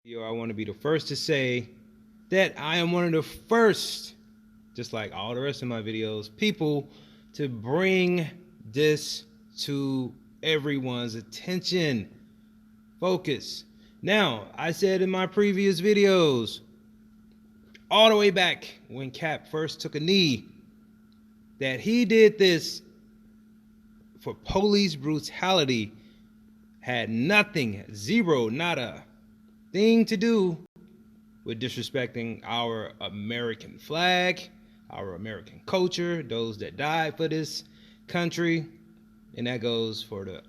I want to be the first to say that I am one of the first, just like all the rest of my videos, people to bring this to everyone's attention. Focus. Now, I said in my previous videos, all the way back when Cap first took a knee, that he did this for police brutality, had nothing, zero, nada, thing to do with disrespecting our American flag, our American culture, those that died for this country. And that goes for the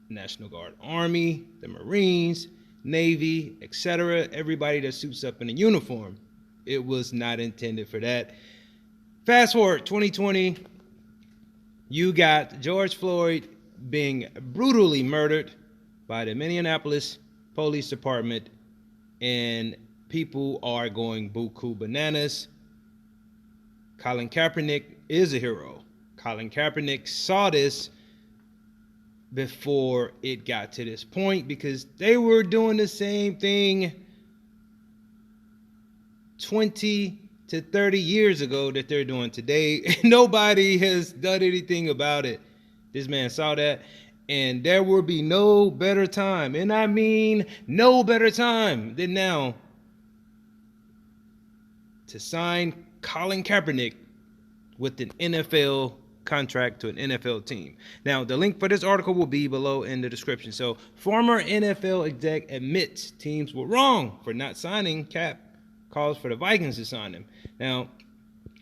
National Guard Army, the Marines, Navy, etc. Everybody that suits up in a uniform. It was not intended for that. Fast forward 2020, you got George Floyd being brutally murdered by the Minneapolis Police Department, and people are going buku bananas. Colin Kaepernick is a hero. Colin Kaepernick saw this before it got to this point because they were doing the same thing 20 to 30 years ago that they're doing today. Nobody has done anything about it. This man saw that, and there will be no better time, and I mean no better time than now to sign Colin Kaepernick with an NFL contract to an NFL team. Now, the link for this article will be below in the description. So, former NFL exec admits teams were wrong for not signing Cap, calls for the Vikings to sign him. Now,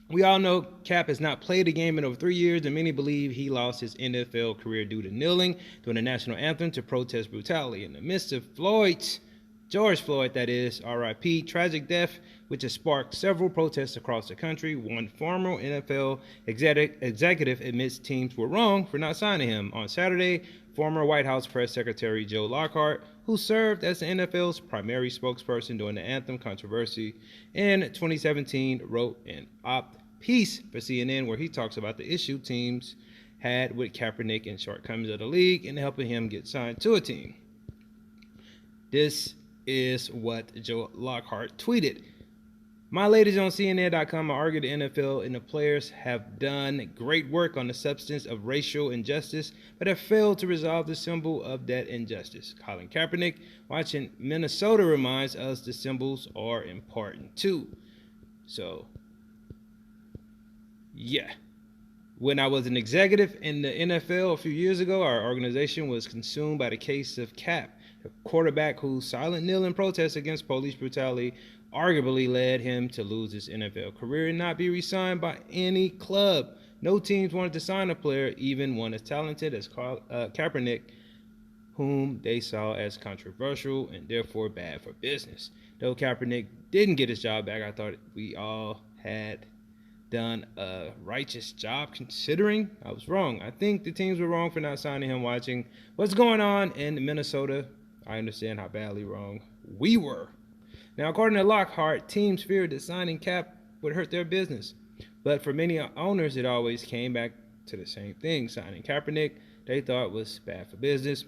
we all know Cap has not played a game in over 3 years, and many believe he lost his NFL career due to kneeling during the national anthem to protest brutality. In the midst of George Floyd, that is, RIP, tragic death, which has sparked several protests across the country, one former NFL executive admits teams were wrong for not signing him. On Saturday, former White House Press Secretary Joe Lockhart, who served as the NFL's primary spokesperson during the anthem controversy in 2017, wrote an op-piece for CNN where he talks about the issue teams had with Kaepernick and shortcomings of the league in helping him get signed to a team. This is what Joe Lockhart tweeted. My ladies on CNN.com argue the NFL and the players have done great work on the substance of racial injustice, but have failed to resolve the symbol of that injustice. Colin Kaepernick, watching Minnesota, reminds us the symbols are important too. So, yeah. When I was an executive in the NFL a few years ago, our organization was consumed by the case of Cap, the quarterback whose silent kneeling protest against police brutality arguably led him to lose his NFL career and not be re-signed by any club. No teams wanted to sign a player, even one as talented as Kaepernick, whom they saw as controversial and therefore bad for business. Though Kaepernick didn't get his job back, I thought we all had done a righteous job considering. I was wrong. I think the teams were wrong for not signing him. Watching what's going on in Minnesota, I understand how badly wrong we were. Now, according to Lockhart, teams feared that signing Cap would hurt their business. But for many owners, it always came back to the same thing. Signing Kaepernick, they thought was bad for business.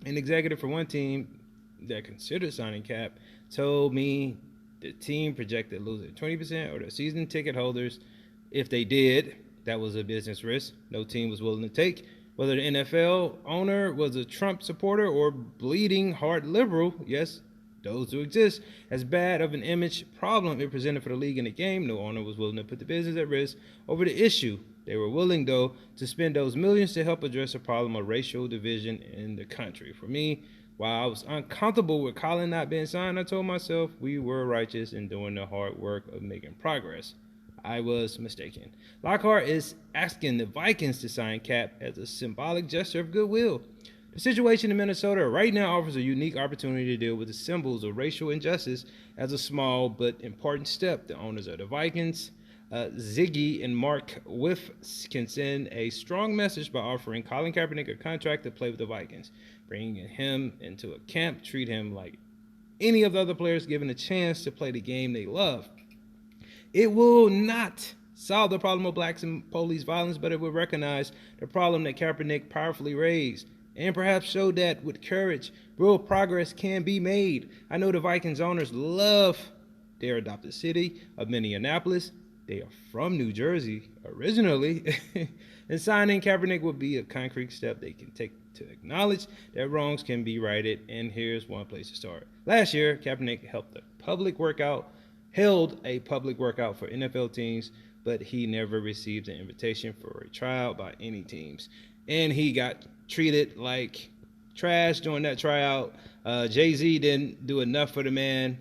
An executive for one team that considered signing Cap told me the team projected losing 20% of their season ticket holders. If they did, that was a business risk no team was willing to take. Whether the NFL owner was a Trump supporter or bleeding heart liberal, yes, those who exist, as bad of an image problem it presented for the league and the game, no owner was willing to put the business at risk over the issue. They were willing, though, to spend those millions to help address a problem of racial division in the country. For me, while I was uncomfortable with Colin not being signed, I told myself we were righteous in doing the hard work of making progress. I was mistaken. Lockhart is asking the Vikings to sign Cap as a symbolic gesture of goodwill. The situation in Minnesota right now offers a unique opportunity to deal with the symbols of racial injustice as a small but important step. The owners of the Vikings, Ziggy and Mark Whiff, can send a strong message by offering Colin Kaepernick a contract to play with the Vikings, bringing him into a camp, treat him like any of the other players, given a chance to play the game they love. It will not solve the problem of blacks and police violence, but it will recognize the problem that Kaepernick powerfully raised and perhaps show that with courage, real progress can be made. I know the Vikings owners love their adopted city of Minneapolis. They are from New Jersey originally, and signing Kaepernick would be a concrete step they can take to acknowledge that wrongs can be righted. And here's one place to start. Last year, Kaepernick held a public workout for NFL teams, but he never received an invitation for a tryout by any teams, and he got treated like trash during that tryout. Jay-Z didn't do enough for the man.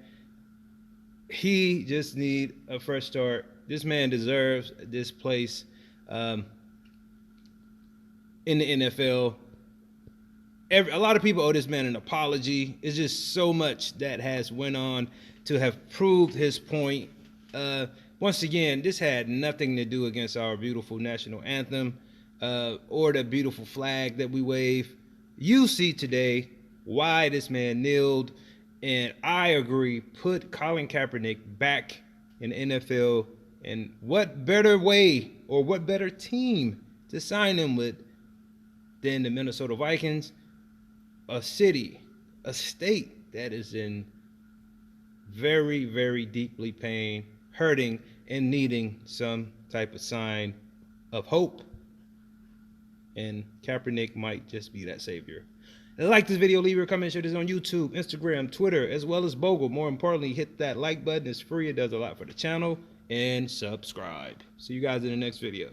He just need a fresh start. This man deserves this place in the NFL. A lot of people owe this man an apology. It's just so much that has went on to have proved his point. Once again, this had nothing to do against our beautiful national anthem or the beautiful flag that we wave. You see today why this man kneeled, and I agree, put Colin Kaepernick back in the NFL. And what better way or what better team to sign him with than the Minnesota Vikings, a city, a state that is in very, very deeply pain, hurting, and needing some type of sign of hope. And Kaepernick might just be that savior. Like this video, leave your comment, share this on YouTube, Instagram, Twitter, as well as Bogle. More importantly, hit that like button. It's free. It does a lot for the channel. And subscribe. See you guys in the next video.